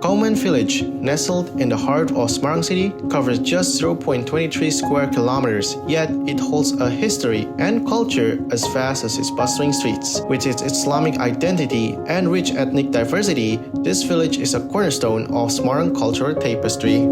Kauman Village, nestled in the heart of Semarang City, covers just 0.23 square kilometers, yet it holds a history and culture as vast as its bustling streets. With its Islamic identity and rich ethnic diversity, this village is a cornerstone of Semarang cultural tapestry.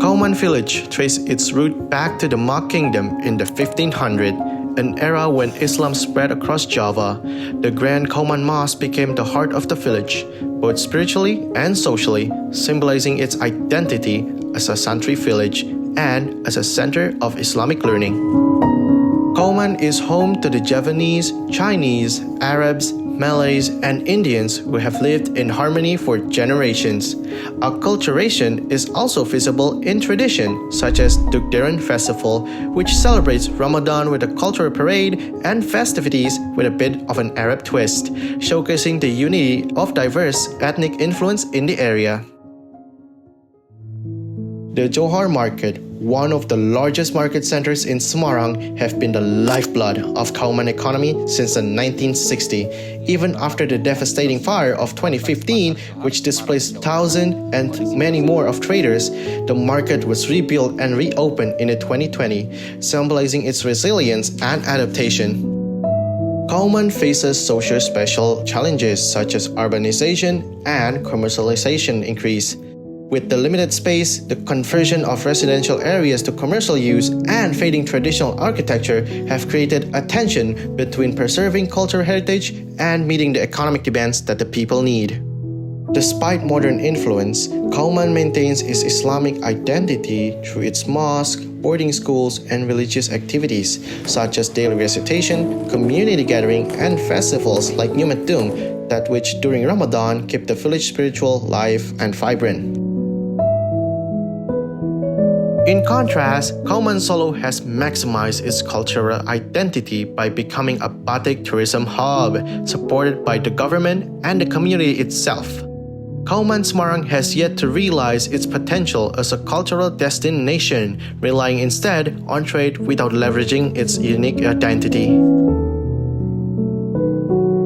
Kauman Village traces its root back to the Mak Kingdom in the 1500s, an era when Islam spread across Java. The Grand Kauman Mosque became the heart of the village, both spiritually and socially, symbolizing its identity as a santri village and as a center of Islamic learning. Kauman is home to the Javanese, Chinese, Arabs, Malays, and Indians who have lived in harmony for generations. Acculturation is also visible in tradition, such as Dukderan Festival, which celebrates Ramadan with a cultural parade and festivities with a bit of an Arab twist, showcasing the unity of diverse ethnic influence in the area. The Johar Market, one of the largest market centers in Semarang, have been the lifeblood of Kauman economy since the 1960s. Even after the devastating fire of 2015, which displaced thousands and many more of traders, the market was rebuilt and reopened in 2020, symbolizing its resilience and adaptation. Kauman faces social special challenges such as urbanization and commercialization increase. With the limited space, the conversion of residential areas to commercial use, and fading traditional architecture have created a tension between preserving cultural heritage and meeting the economic demands that the people need. Despite modern influence, Kauman maintains its Islamic identity through its mosque, boarding schools, and religious activities, such as daily recitation, community gathering, and festivals like Nyumet Dung, that which during Ramadan keep the village spiritual live and vibrant. In contrast, Kauman Solo has maximized its cultural identity by becoming a batik tourism hub, supported by the government and the community itself. Kauman Semarang has yet to realize its potential as a cultural destination, relying instead on trade without leveraging its unique identity.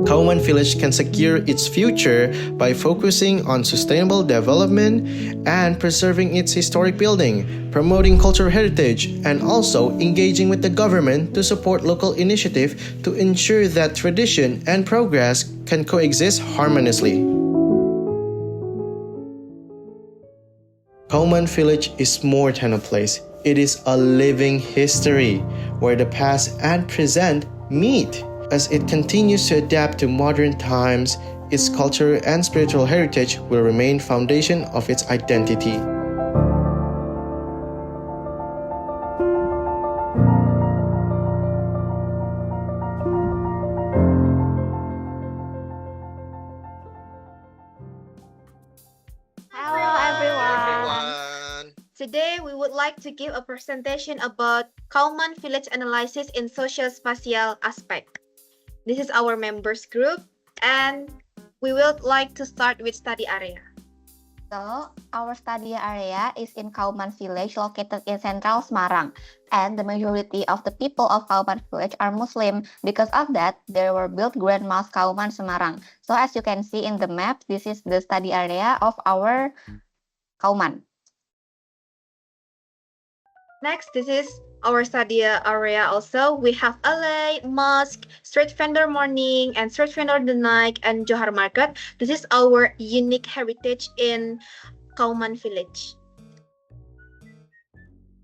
Kauman Village can secure its future by focusing on sustainable development and preserving its historic building, promoting cultural heritage, and also engaging with the government to support local initiatives to ensure that tradition and progress can coexist harmoniously. Kauman Village is more than a place. It is a living history where the past and present meet. As it continues to adapt to modern times, its cultural and spiritual heritage will remain foundation of its identity. Hello everyone. Today we would like to give a presentation about Kauman Village analysis in social-spatial aspect. This is our members group, and we would like to start with study area. So, our study area is in Kauman Village located in central Semarang, and the majority of the people of Kauman Village are Muslim. Because of that, there were built Grand Mosque Kauman Semarang. So, as you can see in the map, this is the study area of our Kauman. Next, this is our study area also. We have Alley, Mosque, Street Vendor Morning, and Street Vendor the Night, and Johar Market. This is our unique heritage in Kauman Village.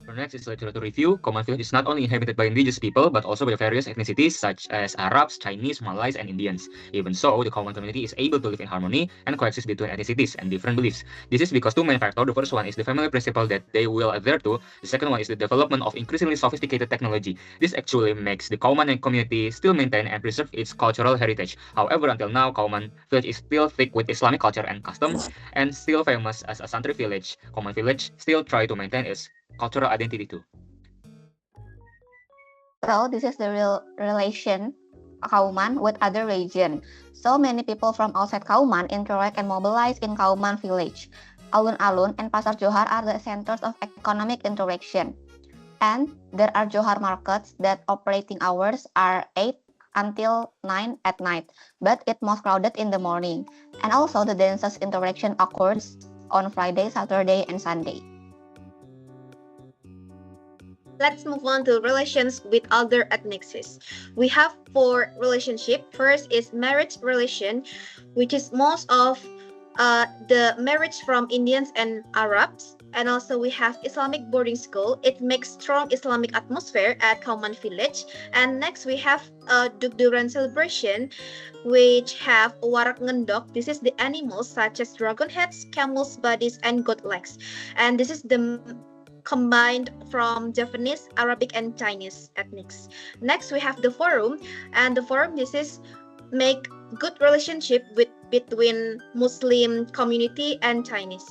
Our next is literature review. Kauman Village is not only inhabited by indigenous people, but also by various ethnicities such as Arabs, Chinese, Malays, and Indians. Even so, the Kauman community is able to live in harmony and coexist between ethnicities and different beliefs. This is because two main factors. The first one is the family principle that they will adhere to. The second one is the development of increasingly sophisticated technology. This actually makes the Kauman community still maintain and preserve its cultural heritage. However, until now, Kauman Village is still thick with Islamic culture and customs, and still famous as a santri village. Kauman Village still try to maintain its cultural identity too. So, this is the real relation Kauman with other region. So many people from outside Kauman interact and mobilize in Kauman Village. Alun-alun and Pasar Johar are the centers of economic interaction. And there are Johar markets that operating hours are 8 until 9 at night, but it's most crowded in the morning. And also the densest interaction occurs on Friday, Saturday, and Sunday. Let's move on to relations with other ethnicities. We have 4 relationships. First is marriage relation, which is most of the marriage from Indians and Arabs. And also we have Islamic boarding school. It makes strong Islamic atmosphere at Kauman village. And next we have Dukduran celebration, which have Warak Ngendok. This is the animals such as dragon heads, camels' bodies, and goat legs. And this is the combined from Japanese, Arabic, and Chinese ethnics. Next, we have the forum, and the forum this is make good relationship between Muslim community and Chinese.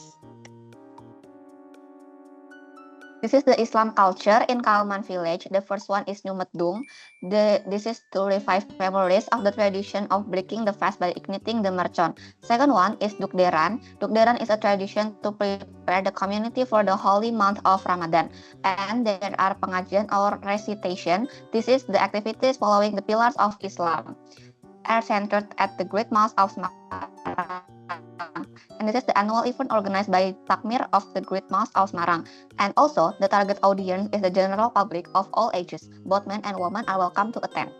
This is the Islam culture in Kauman village. The first one is Nyumedung. This is to revive memories of the tradition of breaking the fast by igniting the mercon. Second one is Dukderan. Dukderan is a tradition to prepare the community for the holy month of Ramadan. And there are pengajian or recitation. This is the activities following the pillars of Islam, are centered at the Great Mosque of Semarang. And this is the annual event organized by Takmir of the Great Mosque of Semarang. And also, the target audience is the general public of all ages. Both men and women are welcome to attend.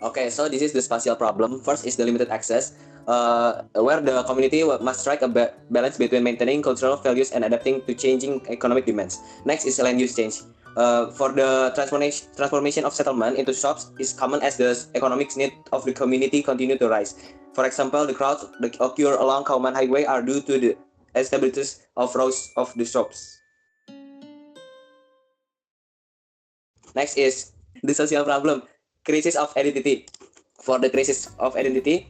Okay, so this is the spatial problem. First is the limited access, where the community must strike a balance between maintaining cultural values and adapting to changing economic demands. Next is land use change. For the transformation of settlement into shops is common as the economic need of the community continue to rise. For example, the crowds that occur along Kauman Highway are due to the establishment of rows of the shops. Next is the social problem, crisis of identity. For the crisis of identity,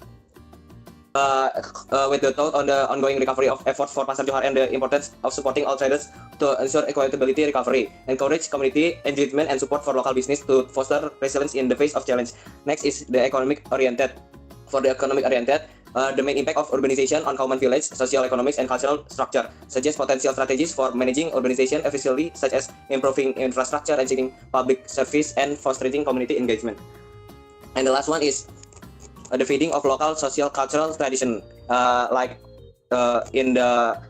with the thought on the ongoing recovery of efforts for Pasar Johar and the importance of supporting all traders to ensure equitability recovery, encourage community engagement and support for local business to foster resilience in the face of challenge. Next is the economic oriented. For the economic oriented, the main impact of urbanization on Kauman village, social, economics, and cultural structure suggests potential strategies for managing urbanization efficiently, such as improving infrastructure, enhancing public service, and fostering community engagement. And the last one is the feeding of local social cultural tradition, in the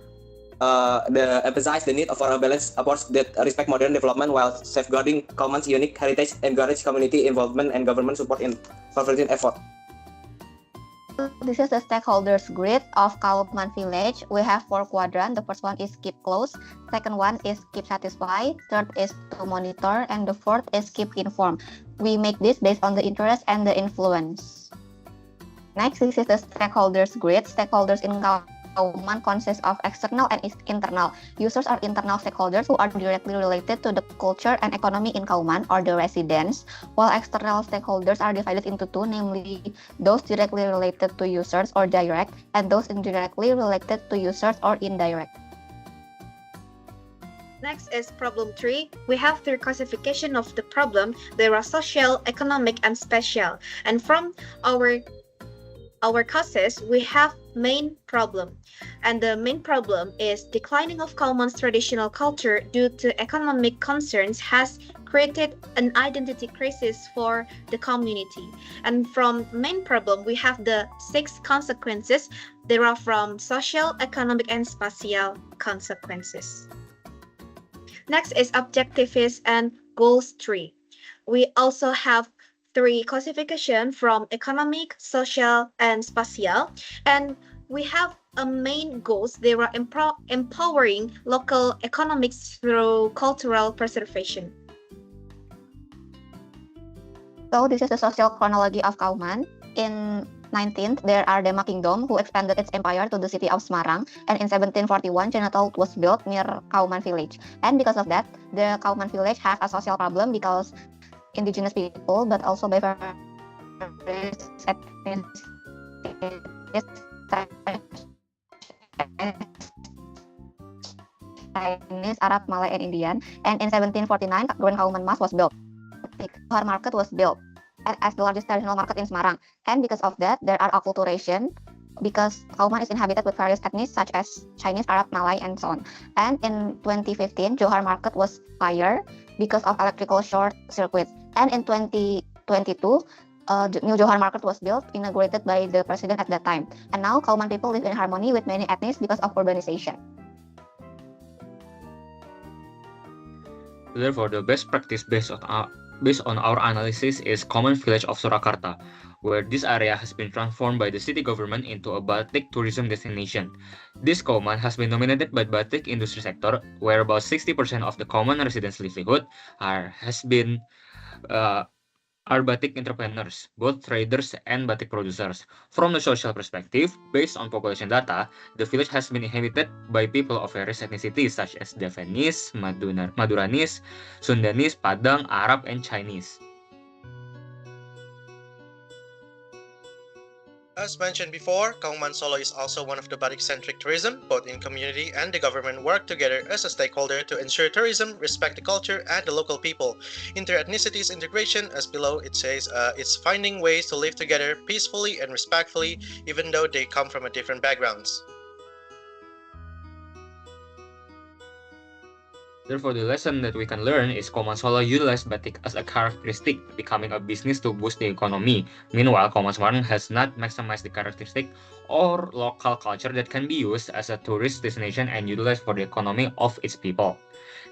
emphasize the need for a balanced approach that respect modern development while safeguarding Kauman's unique heritage, encourage community involvement and government support in furthering effort. This is the stakeholders grid of Kauman village. We have 4 quadrants. The first one is keep close, second one is keep satisfied, third is to monitor, and the fourth is keep informed. We make this based on the interest and the influence. Next, this is the stakeholders grid. Stakeholders in Kauman consists of external and internal. Users are internal stakeholders who are directly related to the culture and economy in Kauman or the residents, while external stakeholders are divided into 2, namely those directly related to users or direct, and those indirectly related to users or indirect. Next is problem 3. We have 3 classification of the problem. There are social, economic, and spatial. And from our causes, we have main problem. And the main problem is declining of Kauman's traditional culture due to economic concerns has created an identity crisis for the community. And from main problem, we have the 6 consequences. They are from social, economic, and spatial consequences. Next is objectives and goals 3. We also have 3 classification from economic, social, and spatial. And we have a main goals. They are empowering local economics through cultural preservation. So this is the social chronology of Kauman. In 19th, there are Demak Kingdom who expanded its empire to the city of Semarang, and in 1741, Chinatown was built near Kauman village. And because of that, the Kauman village have a social problem because indigenous people, but also by various ethnicities, Chinese, Arab, Malay, and Indian. And in 1749, Grand Kauman Mas was built. Johar Market was built as the largest traditional market in Semarang. And because of that, there are acculturation because Kauman is inhabited with various ethnies such as Chinese, Arab, Malay, and so on. And in 2015, Johar Market was fired because of electrical short circuit. And in 2022, the new Johar Market was built, inaugurated by the president at that time. And now Kauman people live in harmony with many ethnies because of urbanization. Therefore, the best practice based on our analysis is Common Village of Surakarta, where this area has been transformed by the city government into a batik tourism destination. This Kauman has been dominated by batik industry sector, where about 60% of the Kauman residents' livelihood are batik entrepreneurs, both traders and batik producers. From the social perspective, based on population data, the village has been inhabited by people of various ethnicities such as Javanese, Maduranis, Sundanese, Padang, Arab, and Chinese. As mentioned before, Kauman Solo is also one of the batik-centric tourism. Both in community and the government work together as a stakeholder to ensure tourism, respect the culture and the local people. Inter-ethnicities integration, as below it says, it's finding ways to live together peacefully and respectfully, even though they come from different backgrounds. Therefore, the lesson that we can learn is Kauman Solo utilized batik as a characteristic, becoming a business to boost the economy. Meanwhile, Kauman Semarang has not maximized the characteristic or local culture that can be used as a tourist destination and utilized for the economy of its people.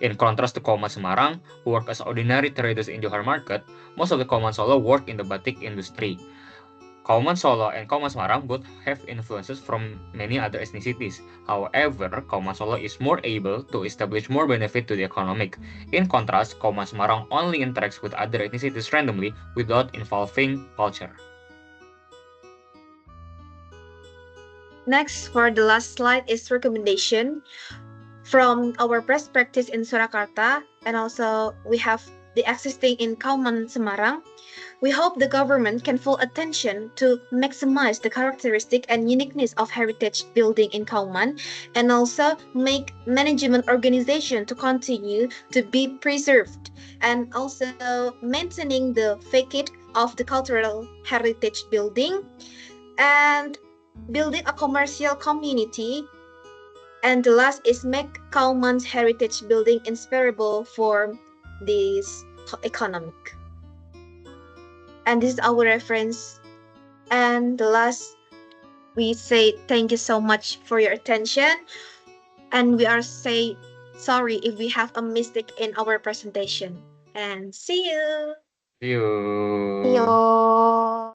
In contrast to Kauman Semarang, who work as ordinary traders in Johar Market, most of the Kauman Solo work in the batik industry. Kauman Solo and Kauman Semarang both have influences from many other ethnicities. However, Kauman Solo is more able to establish more benefit to the economic. In contrast, Kauman Semarang only interacts with other ethnicities randomly without involving culture. Next, for the last slide is recommendation from our best practice in Surakarta, and also we have the existing in Kauman Semarang. We hope the government can full attention to maximize the characteristic and uniqueness of heritage building in Kauman, and also make management organization to continue to be preserved, and also maintaining the facade of the cultural heritage building, and building a commercial community. And the last is make Kauman's heritage building inspirable for this economic. And this is our reference. And the last, we say thank you so much for your attention. And we are say sorry if we have a mistake in our presentation. And see you. See you. See you.